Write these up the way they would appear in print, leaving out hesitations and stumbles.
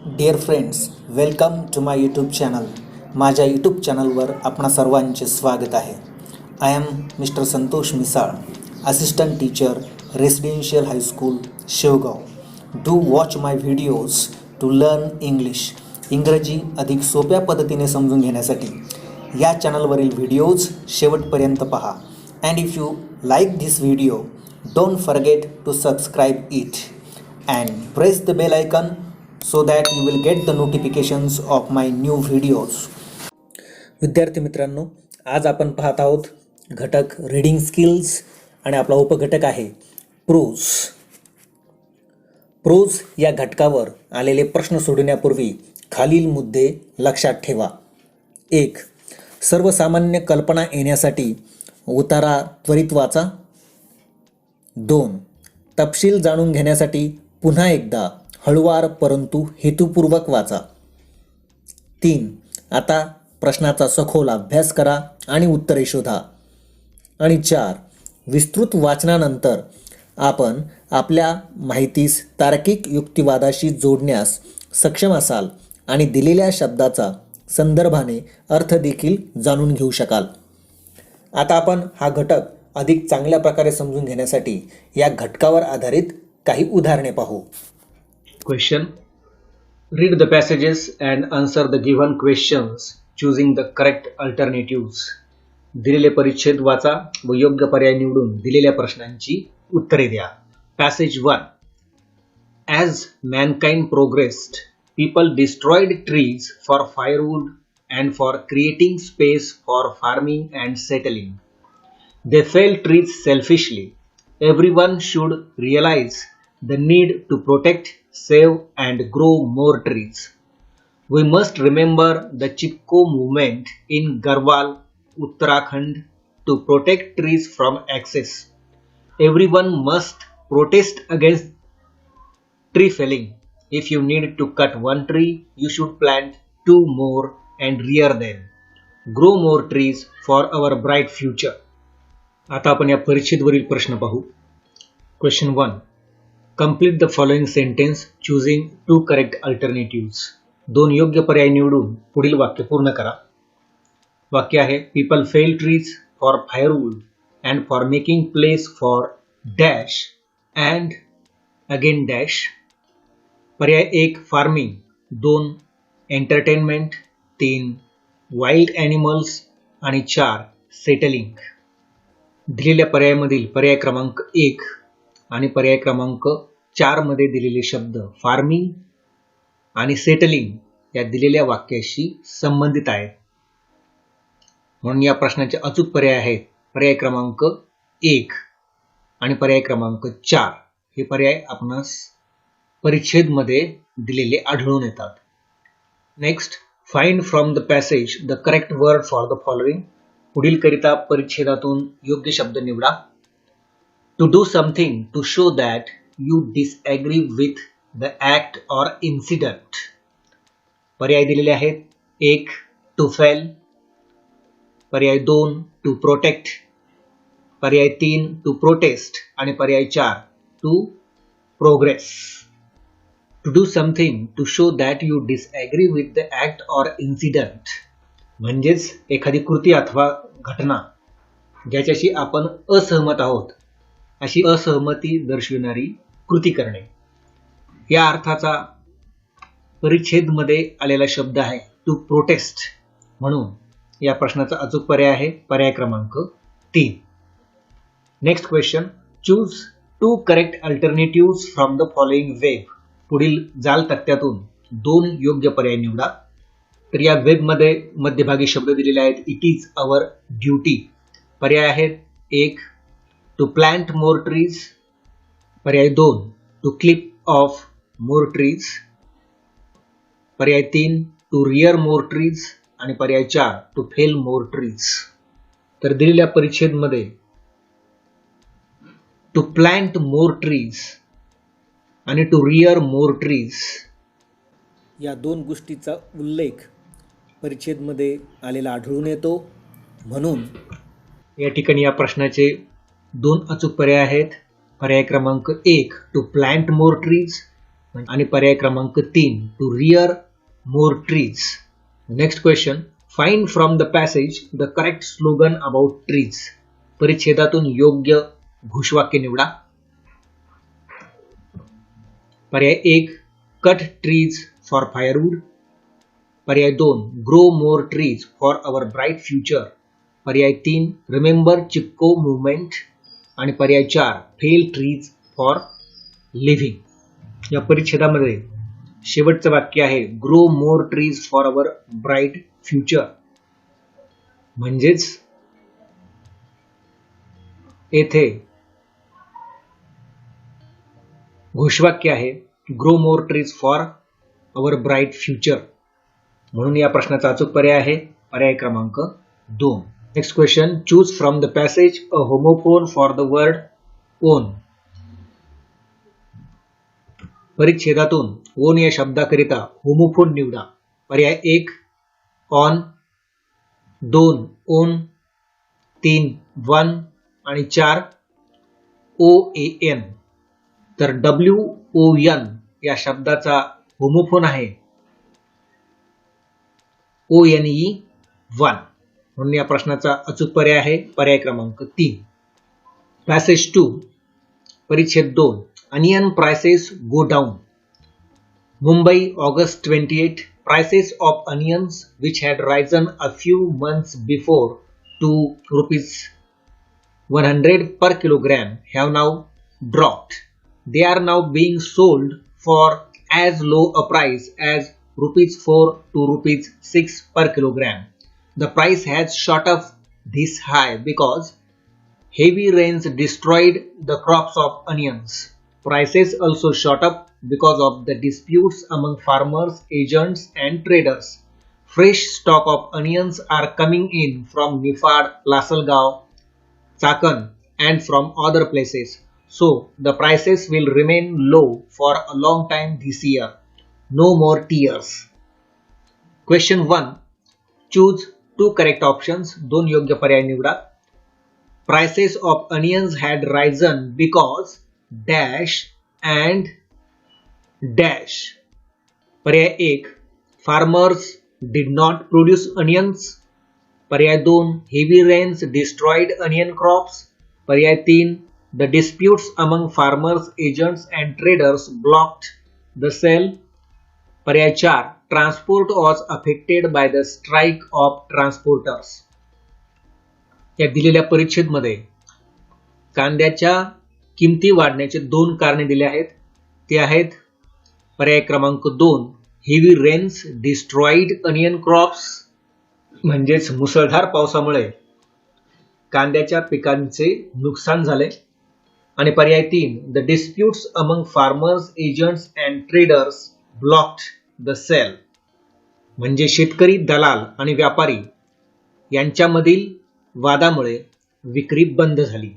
Dear friends, welcome to my YouTube channel. माझ्या YouTube चॅनलवर आपणा सर्वांचे स्वागत आहे. I am mister Santosh Misal, assistant teacher, residential high school, Shevgaon. Do watch my videos to learn English. इंग्रजी अधिक सोप्या पद्धतीने समजून घेण्यासाठी या चॅनलवरील व्हिडिओज शेवटपर्यंत पहा. And if you like this video, don't forget to subscribe it and press the bell icon so that you will get the notifications of my new videos. विद्यार्थी मित्रांनो, आज आपण पाहत आहोत घटक रीडिंग स्किल्स आणि आपला उपघटक आहे प्रोज. प्रोज या घटकावर आलेले प्रश्न सोडवण्यापूर्वी खालील मुद्दे लक्षात ठेवा. 1. सर्वसामान्य कल्पना येण्यासाठी उतारा त्वरित वाचा. 2. तपशील जाणून घेण्यासाठी पुन्हा एकदा हळूवार परंतु हेतुपूर्वक वाचा. 3. आता प्रश्नाचा सखोल अभ्यास करा आणि उत्तरे शोधा. आणि 4. विस्तृत वाचनानंतर आपण आपल्या माहितीस तार्किक युक्तिवादाशी जोडण्यास सक्षम असाल आणि दिलेल्या शब्दाचा संदर्भाने अर्थ देखील जाणून घेऊ शकाल. आता आपण हा घटक अधिक चांगल्या प्रकारे समजून घेण्यासाठी या घटकावर आधारित काही उदाहरणे पाहू. Question. Read the passages and answer the given questions choosing the correct alternatives. दिलेले परिच्छेद वाचा व योग्य पर्याय निवडून दिलेल्या प्रश्नांची उत्तरे द्या. Passage 1. As mankind progressed, people destroyed trees for firewood and for creating space for farming and settling. They felled trees selfishly. Everyone should realize the need to protect, save and grow more trees. We must remember the Chipko movement in Garhwal, Uttarakhand to protect trees from excess. Everyone must protest against tree felling. If you need to cut one tree, you should plant 2 more and rear them. Grow more trees for our bright future. आता आपण या परिच्छेदवरील प्रश्न पाहू. Question 1. Complete the following sentence choosing 2 correct alternatives. 2 योग्य पर्याय निवडून पुढील वाक्य पूर्ण करा. वाक्य आहे People fell trees for firewood and for making place for dash and again dash. पर्याय 1 farming, 2 entertainment, 3 wild animals आणि 4 settling. दिलेल्या पर्यायामधील पर्याय क्रमांक 1 आणि पर्याय क्रमांक 4 मध्ये दिलेले शब्द फार्मिंग आणि सेटलिंग या दिलेल्या वाक्याशी संबंधित आहेत. म्हणून या प्रश्नाचे अचूक पर्याय आहेत पर्याय क्रमांक 1 आणि पर्याय क्रमांक 4. हे पर्याय आपणास परिच्छेद मध्ये दिलेले आढळून येतात. Next, find from the passage the correct word for the following. पुढील करिता परिच्छेदातून योग्य शब्द निवडा. To do something to show that you disagree with the act or incident. पर्याय दिलेले आहेत 1 टू फेल, पर्याय 2 टू प्रोटेक्ट, पर्याय 3 टू प्रोटेस्ट आणि पर्याय 4 to progress. To do something to show that you disagree with the act or incident म्हणजेच एखादी कृती अथवा घटना ज्याच्याशी आपण असहमत आहोत अशी असहमती दर्शविणारी कृती करणे. या अर्थाचा परिच्छेदमध्ये आलेला शब्द आहे टू प्रोटेस्ट. म्हणून या प्रश्नाचा अचूक पर्याय आहे पर्याय क्रमांक 3. Next question. Choose 2 correct alternative from the following web. पुढील जाल तक्त्यातून 2 योग्य पर्याय निवडा. तर या वेबमध्ये मध्यभागी शब्द दिलेले आहेत इट इज अवर ड्युटी. पर्याय आहेत 1 टू प्लांट मोर ट्रीज, पर्याय 2 to clip off more trees, पर्याय 3 टू रिअर मोर ट्रीज आणि पर्याय 4 टू फेल मोर ट्रीज. तर दिलेल्या परिच्छेदमध्ये टू प्लांट मोर ट्रीज आणि टू रिअर मोर ट्रीज या 2 गोष्टीचा उल्लेख परिच्छेदमध्ये आलेला आढळून येतो. म्हणून या ठिकाणी या प्रश्नाचे 2 अचूक पर्याय आहेत. पर्याय क्रमांक 1 टू प्लांट मोर ट्रीज आणि पर्याय क्रमांक 3 to rear more trees. Next question, find from the passage the correct slogan about trees. परिच्छेदातून योग्य घोषवाक्य निवडा. पर्याय 1 कट ट्रीज फॉर फायरवूड. पर्याय 2 grow more trees for our bright future. पर्याय 3 रिमेंबर चिपको मुवमेंट. आणि पर्याय 4 फेल ट्रीज फॉर लिव्हिंग. या परिच्छेदामध्ये शेवटचं वाक्य आहे grow more trees for our bright future. म्हणजेच येथे घोषवाक्य आहे grow more trees for our bright future. म्हणून या प्रश्नाचा अचूक पर्याय आहे पर्याय क्रमांक 2. Next question, choose from the passage a homophone for the word own. परिच्छेदातून ओन या शब्दाकरिता होमोफोन निवडा. पर्याय 1 ऑन, 2 ओन, 3 वन आणि 4 OAN. तर WON या शब्दाचा होमोफोन आहे ONE वन. म्हणून या प्रश्नाचा अचूक पर्याय आहे पर्याय क्रमांक 3. पॅसेज 2 परिच्छेद 2 onion prices go down. Mumbai August 28. Prices of onions which had risen a few months before to rupees 100 per kilogram have now dropped. They are now being sold for as low a price as rupees 4 to rupees 6 per kilogram. The price has shot up this high because heavy rains destroyed the crops of onions. Prices also shot up because of the disputes among farmers, agents and traders. Fresh stock of onions are coming in from Nifad, Lasalgaon, Chakan and from other places. So the prices will remain low for a long time this year. No more tears. Question 1. Choose 2 correct options. 2 योग्य पर्याय निवडा. Prices of onions had risen because dash and dash. पर्याय 1 farmers did not produce onions. पर्याय 2 heavy rains destroyed onion crops. पर्याय 3 the disputes among farmers, agents and traders blocked the sale. पर्याय 4 transport was affected by the strike of transporters. या दिलेल्या परिच्छेदमध्ये कांद्याच्या किमती वाढण्याचे 2 कारणे दिले आहेत. ते आहेत पर्याय क्रमांक 2 heavy rains destroyed onion crops. म्हणजेच मुसळधार पावसामुळे कांद्याच्या पिकांचे नुकसान झाले. आणि पर्याय 3 the disputes among farmers, agents and traders blocked the sale. म्हणजे शेतकरी, दलाल आणि व्यापारी यांच्यामधील वादामुळे विक्री बंद झाली.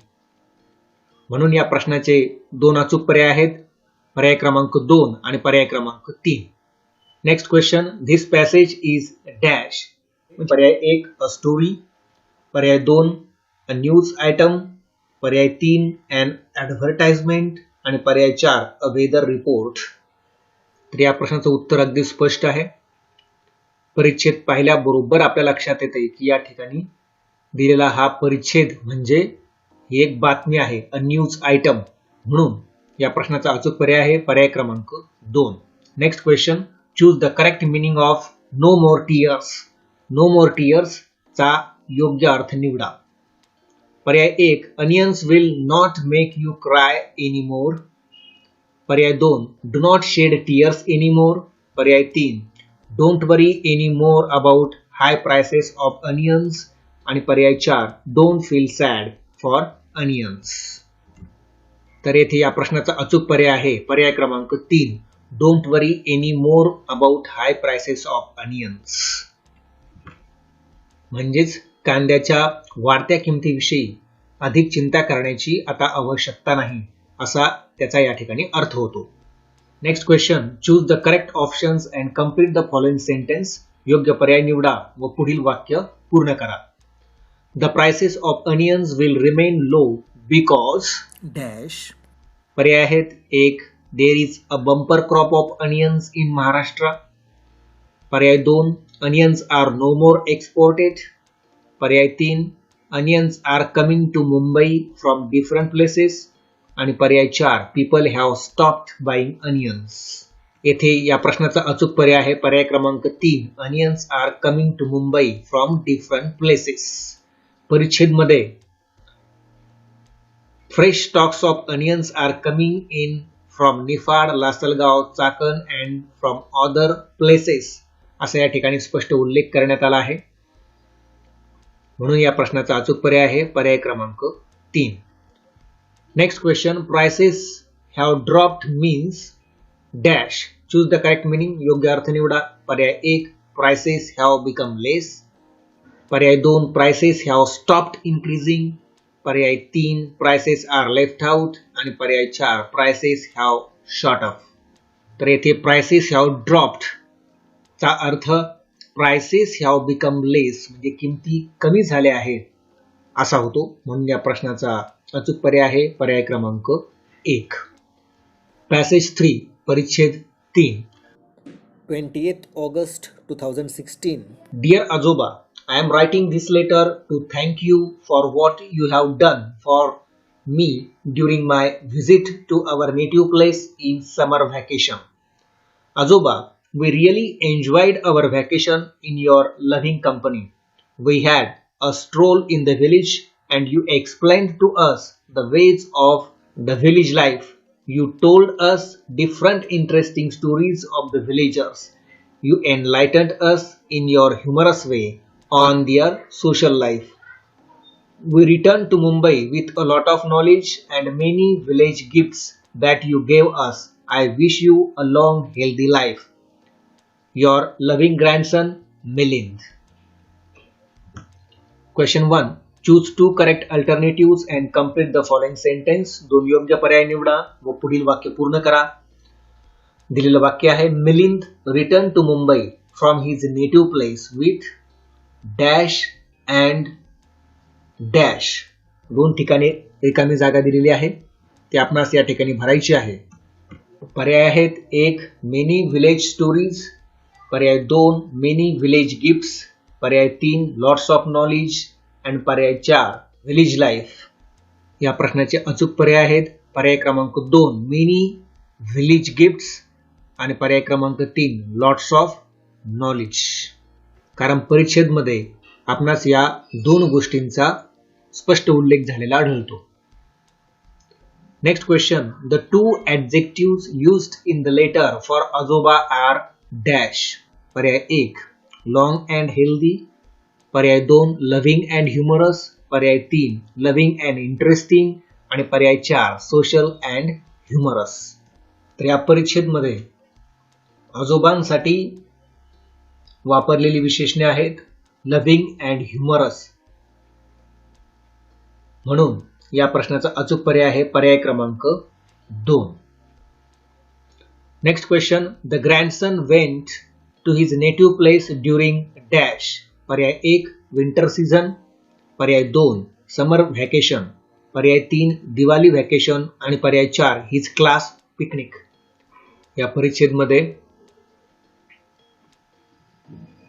म्हणून या प्रश्नाचे 2 अचूक पर्याय आहेत पर्याय क्रमांक 2 आणि पर्याय क्रमांक 3. Next question, this passage is dash. पर्याय 1 अ स्टोरी. पर्याय 2 अ न्यूज आयटम. पर्याय 3 अन ॲडव्हर्टाइजमेंट आणि पर्याय 4 अ वेदर रिपोर्ट. तर या प्रश्नाचं उत्तर अगदी स्पष्ट आहे. परिच्छेद पाहिल्याबरोबर आपल्या लक्षात येते की या ठिकाणी दिलेला हा परिच्छेद म्हणजे ही एक बातमी आहे, अ न्यूज आयटम. म्हणून या प्रश्नाचा अचूक पर्याय आहे पर्याय क्रमांक 2. Next question, choose the correct meaning of no more tears. No more tears चा योग्य अर्थ निवडा. पर्याय 1 onions will not make you cry anymore. पर्याय 2 do not shed tears anymore. पर्याय 3 don't worry any more about high prices of onions. आणि पर्याय 4 don't feel sad for onions. तर येथे या प्रश्नाचा अचूक पर्याय आहे पर्याय क्रमांक 3 don't worry any more about high prices of onions. म्हणजेच कांद्याच्या वाढत्या किमतीविषयी अधिक चिंता करण्याची आता आवश्यकता नाही असा त्याचा या ठिकाणी अर्थ होतो. Next question, choose the correct options and complete the following sentence. योग्य पर्याय निवडा व पुढील वाक्य पूर्ण करा. The prices of onions will remain low because dash. पर्याय आहेत 1 there is a bumper crop of onions in Maharashtra. पर्याय 2, onions are no more exported. पर्याय 3, onions are coming to Mumbai from different places. आणि पर्याय 4, people have stopped buying onions. येथे या प्रश्नाचा अचूक पर्याय आहे पर्याय क्रमांक 3, onions are coming to Mumbai from different places. परिच्छेद मध्ये fresh stocks of onions are coming in from Niphad, Lasalgaon, Chakan and from other places असा या ठिकाणी स्पष्ट उल्लेख करण्यात आला आहे. म्हणून या प्रश्नाचा अचूक पर्याय आहे पर्याय क्रमांक 3. Next question, prices have dropped means dash. Choose the correct meaning. योग्य अर्थ निवडा. पर्याय 1, प्राइसेस हॅव बिकम लेस. पर्याय 2, प्राइसेस हॅव स्टॉप्ड इन्क्रीजिंग. पर्याय 3, प्राइसेस आर लेफ्ट आउट. आणि पर्याय 4, प्राइसेस हॅव शॉट अप. तर येथे प्राइसेस हॅव ड्रॉप्ड चा अर्थ प्राइसेस हॅव बिकम लेस म्हणजे किमती कमी झाल्या आहेत असा होतो. म्हणून या प्रश्नाचा अचूक पर्याय आहे पर्याय क्रमांक 1. पॅसेज 3, परिच्छेद 3. 28 August 2016. Dear Ajoba, I am writing this letter to thank you for what you have done for me during my visit to our native place in summer vacation. Ajoba, we really enjoyed our vacation in your loving company. We had a stroll in the village and you explained to us the ways of the village life. You told us different interesting stories of the villagers. You enlightened us in your humorous way on their social life. We returned to Mumbai with a lot of knowledge and many village gifts that you gave us. I wish you a long, healthy life. Your loving grandson, Milind. Question 1. Choose 2 correct alternatives and complete the following sentence. 2 योग्य पर्याय निवडा व पुढील वाक्य पूर्ण करा. दिलेलं वाक्य आहे, Milind return to Mumbai from his native place with dash and dash. 2 ठिकाणी रिकामी जागा दिलेली आहे ती आपणास या ठिकाणी भरायची आहे. पर्याय आहेत 1, मेनी विलेज स्टोरीज. पर्याय 2, मेनी विलेज गिफ्ट्स. पर्याय 3, लॉट्स ऑफ नॉलेज. आणि पर्याय 4, विलेज लाईफ. या प्रश्नाचे अचूक पर्याय आहेत पर्याय क्रमांक 2, मेनी विलेज गिफ्ट्स. आणि पर्याय क्रमांक 3, लॉट्स ऑफ नॉलेज. कारण परिच्छेद मध्ये आपणास या 2 गोष्टींचा स्पष्ट उल्लेख झालेला आढळतो. Next question, the 2 adjectives used in the letter for Ajoba are dash. पर्याय 1, लॉंग अँड हेल्दी. पर्याय 2, लव्हिंग अँड ह्युमरस. पर्याय 3, लव्हिंग अँड इंटरेस्टिंग. आणि पर्याय 4, सोशल अँड ह्युमरस. तर या परिच्छेद मध्ये आजोबांसाठी वापरलेली विशेषणे आहेत लव्हिंग अँड ह्युमरस. म्हणून या प्रश्नाचा अचूक पर्याय आहे पर्याय क्रमांक 2. Next question, the grandson went to his native place during dash. पर्याय 1, विंटर सीझन. पर्याय 2, समर व्हॅकेशन. पर्याय 3, दिवाळी व्हॅकेशन. आणि पर्याय 4, हिज क्लास पिकनिक. या परिच्छेद मध्ये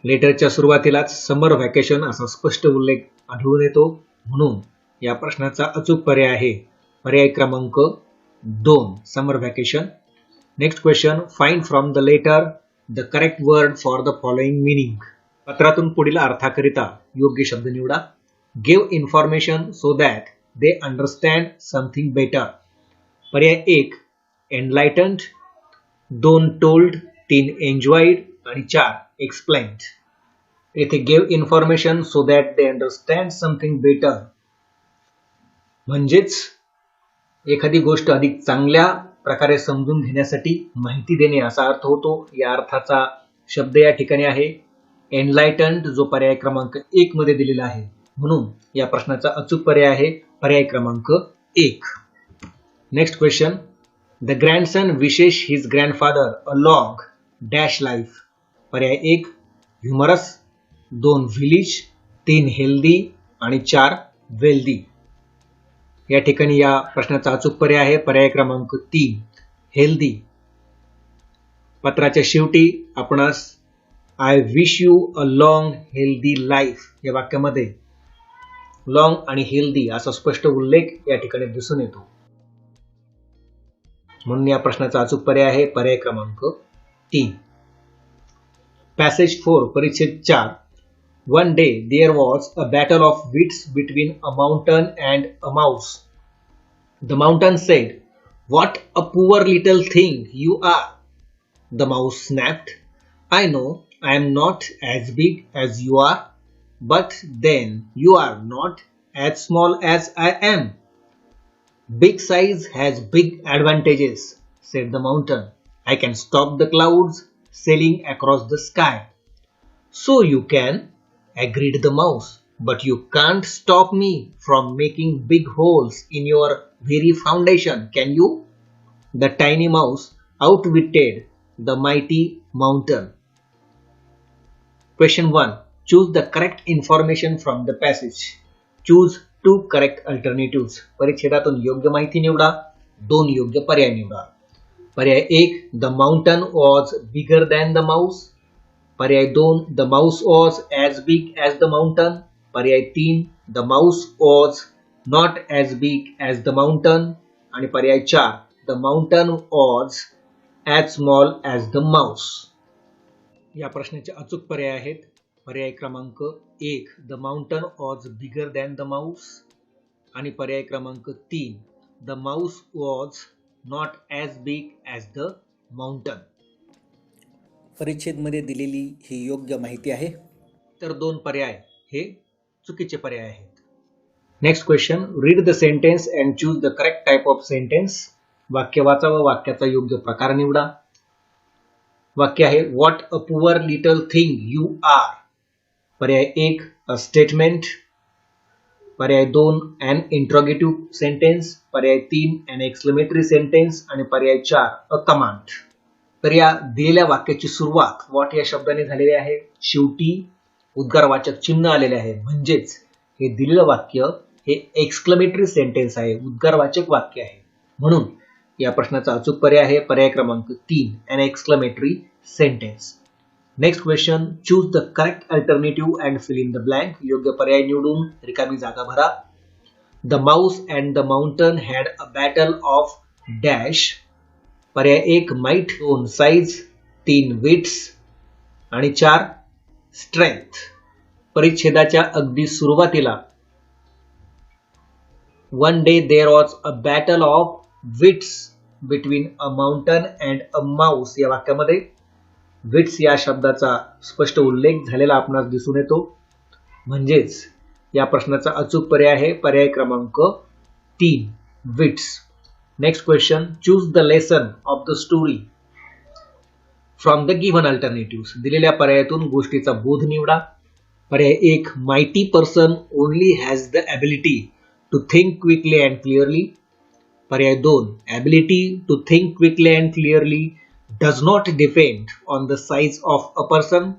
लेटरच्या सुरुवातीलाच समर व्हॅकेशन असा स्पष्ट उल्लेख आढळून येतो. म्हणून या प्रश्नाचा अचूक पर्याय आहे पर्याय क्रमांक 2, summer vacation. Next question, find from the letter the correct word for the following meaning. पत्रातून पुढील अर्थाकरिता योग्य शब्द निवडा. Give information so that they understand something better. पर्याय 1, एनलाइटन्ड. 2, टोल्ड. 3, एन्जॉयड. आणि 4, एक्सप्लेन्ड. येथे give information so that they understand something better म्हणजेच एखादी गोष्ट अधिक चांगल्या प्रकारे समजून घेण्यासाठी माहिती देणे असा अर्थ होतो. या अर्थाचा शब्द या ठिकाणी आहे एनलाइटन्ड, जो पर्याय क्रमांक 1 मध्ये दिलेला आहे. म्हणून या प्रश्नाचा अचूक पर्याय आहे पर्याय क्रमांक 1. नेक्स्ट क्वेश्चन, द ग्रँडसन विशेष his grandfather a long dash life. पर्याय 1, ह्युमरस. 2, व्हिलेज. 3, हेल्दी. आणि 4, वेल्दी. या ठिकाणी या प्रश्नाचा अचूक पर्याय आहे पर्याय क्रमांक 3, हेल्दी. पत्राच्या शेवटी आपणास I wish you a long healthy life या वाक्यामध्ये लॉंग आणि हेल्दी असा स्पष्ट उल्लेख या ठिकाणी दिसून येतो. म्हणून या प्रश्नाचा अचूक पर्याय आहे पर्याय क्रमांक 3. पॅसेज 4 परिच्छेद 4. One day there was a battle of wits between a mountain and a mouse. The mountain said, "What a poor little thing you are." The mouse snapped, "I know I am not as big as you are, but then you are not as small as I am." "Big size has big advantages," said the mountain. "I can stop the clouds sailing across the sky." "So you can," agreed the mouse, "but you can't stop me from making big holes in your very foundation, can you?" The tiny mouse outwitted the mighty mountain. Question 1. Choose the correct information from the passage. Choose 2 correct alternatives. परिच्छेदातून योग्य माहिती निवडा, 2 योग्य पर्याय निवडा. पर्याय 1. The mountain was bigger than the mouse. पर्याय 2. The mouse was as big as the mountain. पर्याय 3. The mouse was not as big as the mountain. आणि पर्याय 4. The mountain was as small as the mouse. या प्रश्नाचे अचूक पर्याय आहेत पर्याय क्रमांक 1. The mountain was bigger than the mouse. आणि पर्याय क्रमांक 3. The mouse was not as big as the mountain. परिच्छेदमध्ये दिलेली ही योग्य माहिती आहे. तर 2 पर्याय हे चुकीचे पर्याय आहेत. Next question. Read the sentence and choose the correct type of sentence. वाक्य वाचा व वाक्याचा योग्य प्रकार निवडा. वाक्य आहे what a poor little thing you are. पर्याय 1. A statement. पर्याय 2. An interrogative sentence. पर्याय 3. An exclamatory sentence. आणि पर्याय 4. A command. तर या दिलेल्या वाक्याची सुरुवात व्हॉट या शब्दाने झालेली आहे. शेवटी उद्गारवाचक चिन्ह आलेले आहे. म्हणजेच हे दिलेलं वाक्य हे एक्सक्लेमेटरी सेंटेन्स आहे, उद्गारवाचक वाक्य आहे. म्हणून या प्रश्नाचा अचूक पर्याय आहे पर्याय क्रमांक 3. An exclamatory sentence. Next question. Choose the correct alternative and fill in the blank. योग्य पर्याय निवडून रिकामी जागा भरा. The mouse and the mountain had a battle of dash. पर्याय 1 माइट. 2 साइज. 3 विट्स. आणि 4 स्ट्रेंथ. परिच्छेदाच्या अगदी सुरुवातीला one day there was a battle of wits between a mountain and a mouse या वाक्यामध्ये विट्स या शब्दाचा स्पष्ट उल्लेख झालेला आपणास दिसून येतो. म्हणजेच या प्रश्नाचा अचूक पर्याय आहे पर्याय क्रमांक 3 wits. Next question. Choose the lesson of the story from the given alternatives. दिलेल्या पर्यायातून गोष्टीचा बोध निवडा. पर्याय 1 mighty person only has the ability to think quickly and clearly. पर्याय 2 ability to think quickly and clearly does not depend on the size of a person.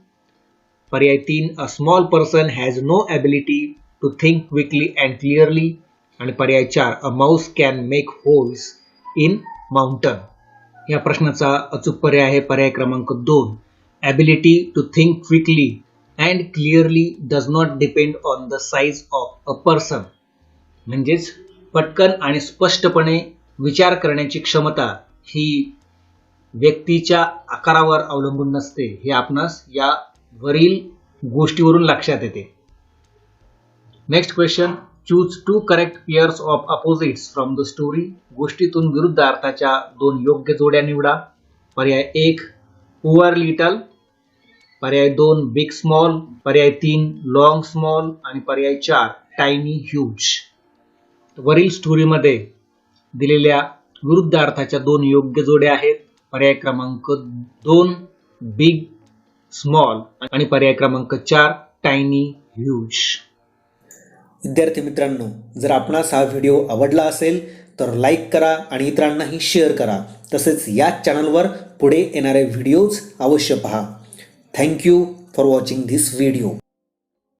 पर्याय 3 a small person has no ability to think quickly and clearly. आणि पर्याय 4 a Mouse can make holes in mountain. या प्रश्नाचा अचूक पर्याय आहे पर्याय क्रमांक 2 ability to think quickly and clearly does not depend on the size of a person. म्हणजेच पटकन आणि स्पष्टपणे विचार करण्याची क्षमता ही व्यक्तीच्या आकारावर अवलंबून नसते, हे आपणास या वरील गोष्टीवरून लक्षात येते. Next question. Choose 2 correct pairs of opposites from the story. गोष्टीतून विरुद्ध अर्थाच्या 2 योग्य जोड्या निवडा. पर्याय 1 पुअर लिटल. पर्याय 2 बिग स्मॉल. पर्याय 3 लॉंग स्मॉल. आणि पर्याय 4 टायनी ह्यूज. वरील स्टोरीमध्ये दिलेल्या विरुद्ध अर्थाच्या 2 योग्य जोड्या आहेत. पर्याय क्रमांक 2 बिग स्मॉल आणि पर्याय क्रमांक 4 टायनी ह्यूज. विद्यार्थी मित्रांनो, जर आपणास हा व्हिडिओ आवडला असेल तर लाईक करा आणि इतरांनाही शेअर करा. तसेच या चॅनलवर पुढे येणारे व्हिडिओज अवश्य पहा. Thank you for watching this video.